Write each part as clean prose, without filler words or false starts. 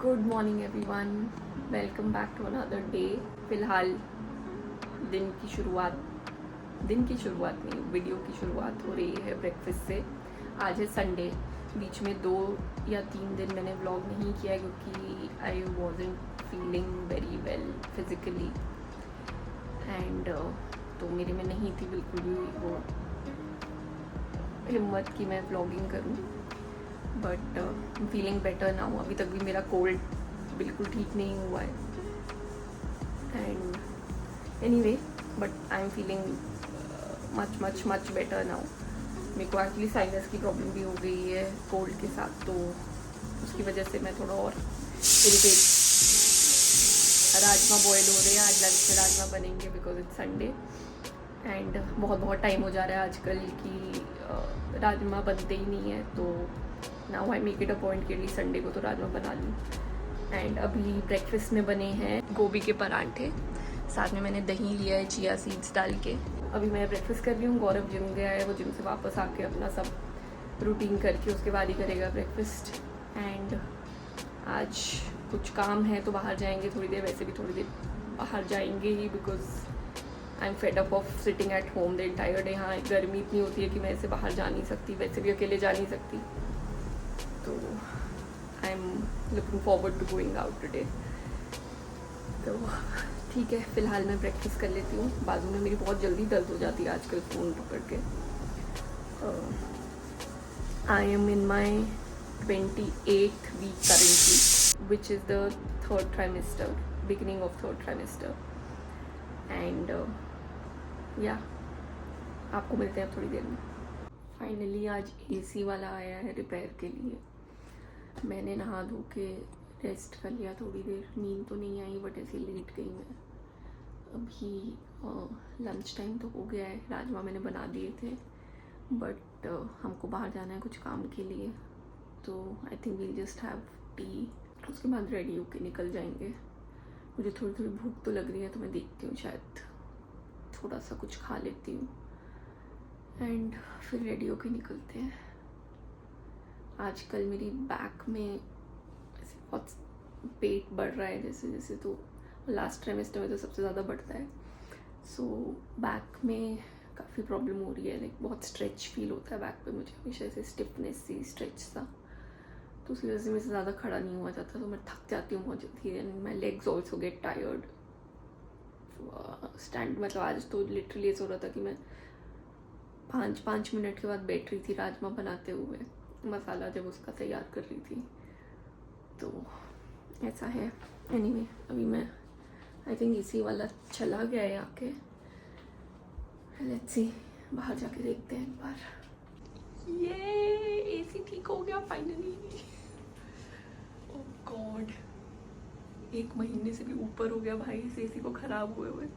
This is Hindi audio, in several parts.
Good morning everyone, welcome back to another day. फ़िलहाल दिन की शुरुआत नहीं, वीडियो की शुरुआत हो रही है ब्रेकफास्ट से। आज है संडे। बीच में 2 या 3 दिन मैंने व्लॉग नहीं किया क्योंकि आई wasn't feeling very well physically and तो मेरे में नहीं थी बिल्कुल भी वो हिम्मत कि मैं व्लॉगिंग करूँ। But feeling better now. अभी तक भी मेरा कोल्ड बिल्कुल ठीक नहीं हुआ है and anyway but I am feeling much better now. मेरे को एक्चुअली साइनस की प्रॉब्लम भी हो गई है कोल्ड के साथ, तो उसकी वजह से मैं थोड़ा और इरिटेट। राजमा बॉयल हो रहे हैं, आज लंच में राजमा बनेंगे बिकॉज इट्स संडे एंड बहुत टाइम हो जा रहा है आजकल कि राजमा बनते ही नहीं है। तो now I make it a point कि संडे को तो राजमा बना लूँ। एंड अभी ब्रेकफास्ट में बने हैं गोभी के परांठे, साथ में मैंने दही लिया है चिया सीड्स डाल के। अभी मैं ब्रेकफास्ट कर रही हूँ। गौरव जिम गया है, वो जिम से वापस आके अपना सब रूटीन करके उसके बाद ही करेगा ब्रेकफास्ट। एंड आज कुछ काम है तो बाहर जाएंगे थोड़ी देर, वैसे भी थोड़ी देर बाहर जाएंगे ही because I am fed up of sitting at home the entire day. यहाँ गर्मी इतनी होती है कि मैं ऐसे बाहर जा नहीं सकती, वैसे भी अकेले जा नहीं सकती। तो I am looking forward to going out today. तो ठीक है, फ़िलहाल मैं ब्रेकफास्ट कर लेती हूँ। बाजू में मेरी बहुत जल्दी दर्द हो जाती है आजकल फ़ोन पकड़ के। I am in my 28th week currently, which is the 3rd trimester, beginning of 3rd trimester. And आपको मिलते हैं थोड़ी देर में। फाइनली आज एसी वाला आया है रिपेयर के लिए। मैंने नहा धो के रेस्ट कर लिया थोड़ी देर। नींद तो नहीं आई बट ऐसे लेट गई मैं। अभी लंच टाइम तो हो गया है। राजमा मैंने बना दिए थे बट हमको बाहर जाना है कुछ काम के लिए, तो I think we'll just have tea. उसके बाद रेडी होके निकल जाएंगे। मुझे थोड़ी भूख तो लग रही है, तो मैं देखती हूँ शायद थोड़ा सा कुछ खा लेती हूँ एंड फिर रेडी होके निकलते हैं। आजकल मेरी बैक में ऐसे बहुत पेट बढ़ रहा है जैसे तो लास्ट ट्राइमेस्टर में तो सबसे ज़्यादा बढ़ता है। सो बैक में काफ़ी प्रॉब्लम हो रही है। लाइक बहुत स्ट्रेच फील होता है बैक पे मुझे हमेशा, ऐसे स्टिफनेस सी, स्ट्रेच सा। तो उसी वजह से मेरे से ज़्यादा खड़ा नहीं हुआ जाता, तो मैं थक जाती हूँ बहुत जल्दी and my legs also get tired. Stand मतलब आज तो लिटरली ऐसा हो रहा था कि मैं 5 मिनट के बाद बैठ रही थी राजमा बनाते हुए, मसाला जब उसका तैयार कर रही थी। तो ऐसा है। एनीवे अभी मैं आई थिंक एसी वाला चला गया है आके। लेट्स सी, बाहर जाके देखते हैं एक बार। ये एसी ठीक हो गया फाइनली। ओह गॉड, 1 महीने से भी ऊपर हो गया भाई इस एसी को ख़राब हुए।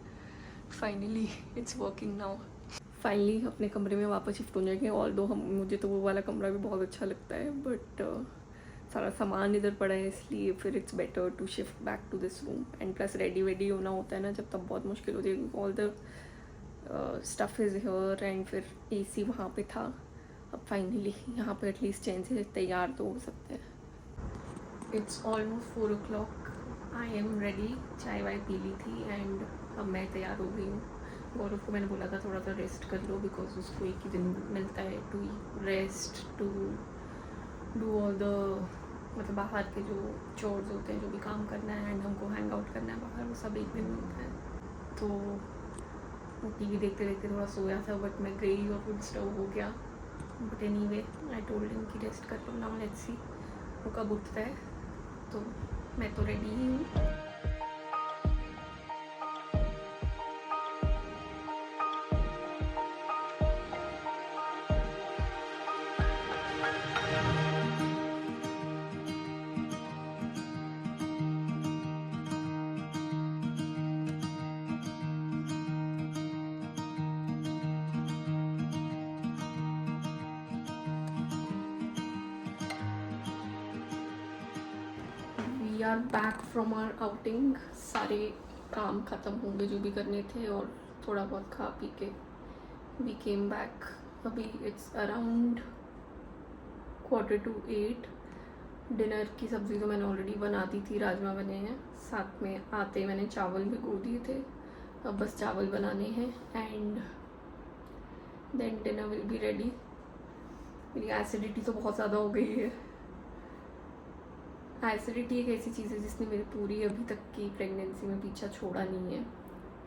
Finally it's working now. Finally अपने कमरे में वापस शिफ्ट हो जाएंगे। ऑल दो मुझे तो वो वाला कमरा भी बहुत अच्छा लगता है बट सारा सामान इधर पड़ा है, इसलिए फिर it's better to shift back to this room. And plus ready होना होता है ना जब, तब बहुत मुश्किल होती है। All the stuff is here and फिर एसी वहाँ पे था। अब फाइनली यहाँ पे एटलीस्ट चैन से तैयार तो हो सकते हैं। It's almost 4 o'clock। I am ready. चाय वाय पी ली थी एंड अब मैं तैयार हो गई हूँ। गौरव को मैंने बोला था थोड़ा सा रेस्ट कर लो बिकॉज उसको एक ही दिन मिलता है to rest, to do all the मतलब बाहर के जो चोर्स होते हैं, जो भी काम करना है एंड हमको हैंग आउट करना है बाहर, वो सब एक दिन मिलता है। तो वो टीवी देखते देखते थोड़ा सोया था बट मैं गई और फिर डिस्टर्ब हो गया। But anyway I told him कि रेस्ट कर लो। नाउ लेट्स सी वो कब उठता है। तो मैं तो रेडी ही हूँ। We are back from our outing. सारे काम ख़त्म होंगे जो भी करने थे और थोड़ा बहुत खा पी के वी केम बैक। अभी इट्स अराउंड 7:45 डिनर की सब्ज़ी तो मैंने ऑलरेडी बना दी थी, राजमा बने हैं, साथ में आते ही मैंने चावल भिगो दिए थे, अब बस चावल बनाने हैं and then dinner will be ready. मेरी एसिडिटी तो बहुत ज़्यादा हो गई है। एसिडिटी एक ऐसी चीज़ है जिसने मेरी पूरी अभी तक की प्रेगनेंसी में पीछा छोड़ा नहीं है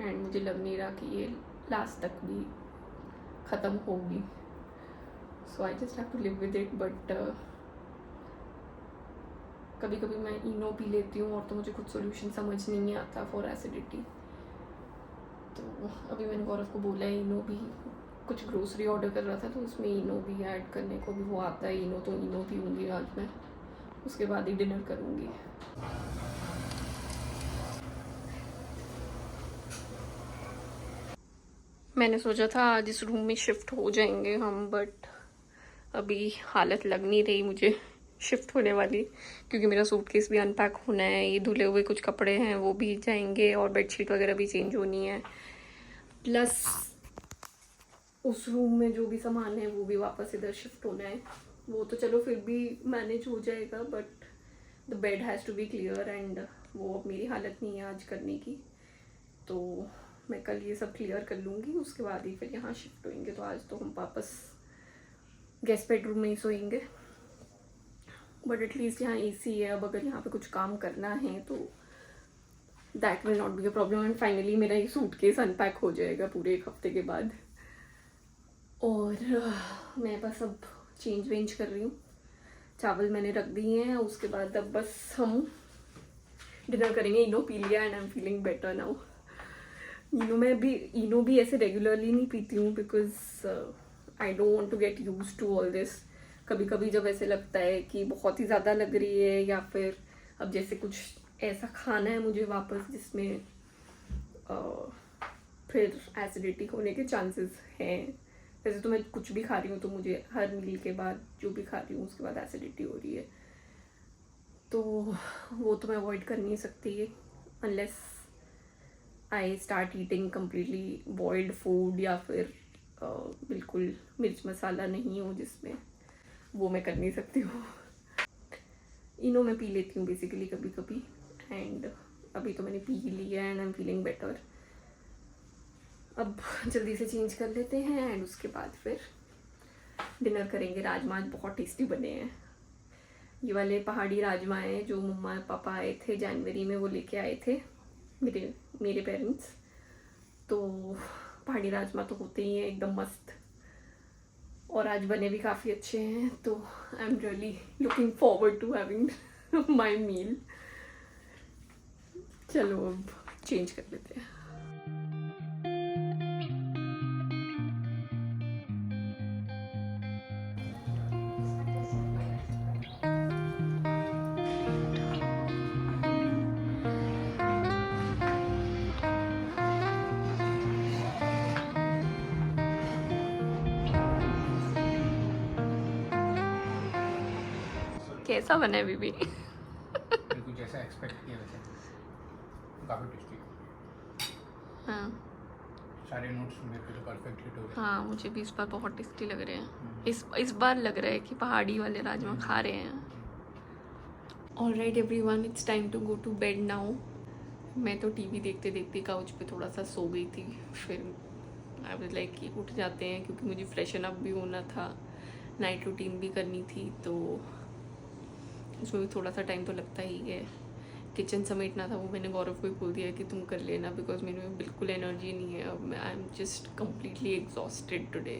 एंड मुझे लग नहीं रहा कि ये लास्ट तक भी ख़त्म होगी। So I just have to live with it. But कभी कभी मैं इनो पी लेती हूँ और तो मुझे कुछ सोल्यूशन समझ नहीं आता फॉर एसिडिटी। तो अभी मैंने गौरव को बोला है इनो भी, कुछ ग्रोसरी ऑर्डर कर रहा था तो उसमें इनो भी ऐड करने को भी वो आता है इनो, तो इनो पीऊँगी आज मैं, उसके बाद ही डिनर करूँगी। मैंने सोचा था आज इस रूम में शिफ्ट हो जाएंगे हम, बट अभी हालत लग नहीं रही मुझे शिफ्ट होने वाली, क्योंकि मेरा सूटकेस भी अनपैक होना है, ये धुले हुए कुछ कपड़े हैं वो भी जाएंगे और बेडशीट वगैरह भी चेंज होनी है, प्लस उस रूम में जो भी सामान है वो भी वापस इधर शिफ्ट होना है। वो तो चलो फिर भी मैनेज हो जाएगा, but the bed has to be clear and वो अब मेरी हालत नहीं है आज करने की, तो मैं कल ये सब क्लियर कर लूँगी, उसके बाद ही फिर यहाँ शिफ्ट होएंगे। तो आज तो हम वापस गेस्ट बेडरूम में ही सोएंगे, बट एटलीस्ट यहाँ एसी है। अब अगर यहाँ पे कुछ काम करना है तो that will not be a problem and finally मेरा ये सूटकेस अनपैक हो जाएगा पूरे एक हफ्ते के बाद। और मैं बस अब चेंज वेंज कर रही हूँ, चावल मैंने रख दिए हैं, उसके बाद अब बस हम डिनर करेंगे। इनो पी लिया and I am feeling better now. Eno भी ऐसे रेगुलरली नहीं पीती हूँ because I don't want to get used to all this. कभी कभी जब ऐसे लगता है कि बहुत ही ज़्यादा लग रही है, या फिर अब जैसे कुछ ऐसा खाना है मुझे वापस जिसमें फिर एसिडिटी होने के चांसेस हैं। वैसे तो मैं कुछ भी खा रही हूँ तो मुझे हर मील के बाद जो भी खा रही हूँ उसके बाद एसिडिटी हो रही है, तो वो तो मैं अवॉइड कर नहीं सकती है unless I start eating completely boiled food, या फिर बिल्कुल मिर्च मसाला नहीं हो जिसमें, वो मैं कर नहीं सकती हूँ। इनो मैं पी लेती हूँ बेसिकली कभी कभी, एंड अभी तो मैंने पी ली है and I am feeling better. अब जल्दी से चेंज कर लेते हैं एंड उसके बाद फिर डिनर करेंगे। राजमा आज बहुत टेस्टी बने हैं, ये वाले पहाड़ी राजमा हैं जो मम्मा पापा आए थे जनवरी में, वो लेके आए थे मेरे पेरेंट्स। तो पहाड़ी राजमा तो होते ही हैं एकदम मस्त, और आज बने भी काफ़ी अच्छे हैं, तो I am really looking forward to having my meal. चलो अब चेंज कर लेते हैं। कैसा बना है बीबी? बिल्कुल जैसा एक्सपेक्ट किया वैसे, काफ़ी टेस्टी। हाँ सारे नोट्स मेरे को तो परफेक्ट हिट हो गए। हाँ, मुझे भी इस बार बहुत टेस्टी लग रहे हैं। इस बार लग रहा है कि पहाड़ी वाले राजमा खा रहे हैं। Alright everyone, it's time to go to bed now. मैं तो टीवी देखते देखते काउच पे थोड़ा सा सो गई थी, फिर आई वाज लाइक कि उठ जाते हैं, क्योंकि मुझे फ्रेशन अप भी होना था, नाइट रूटीन भी करनी थी, तो उसमें भी थोड़ा सा टाइम तो लगता ही है। किचन समेटना था, वो मैंने गौरव को ही बोल दिया कि तुम कर लेना, बिकॉज मेरे में बिल्कुल एनर्जी नहीं है अब। I am just completely exhausted today.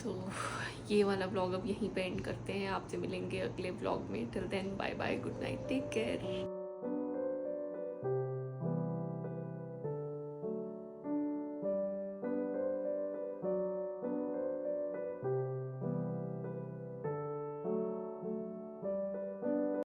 तो ये वाला ब्लॉग अब यहीं पे एंड करते हैं, आपसे मिलेंगे अगले ब्लॉग में। Till then bye bye, good night, take care.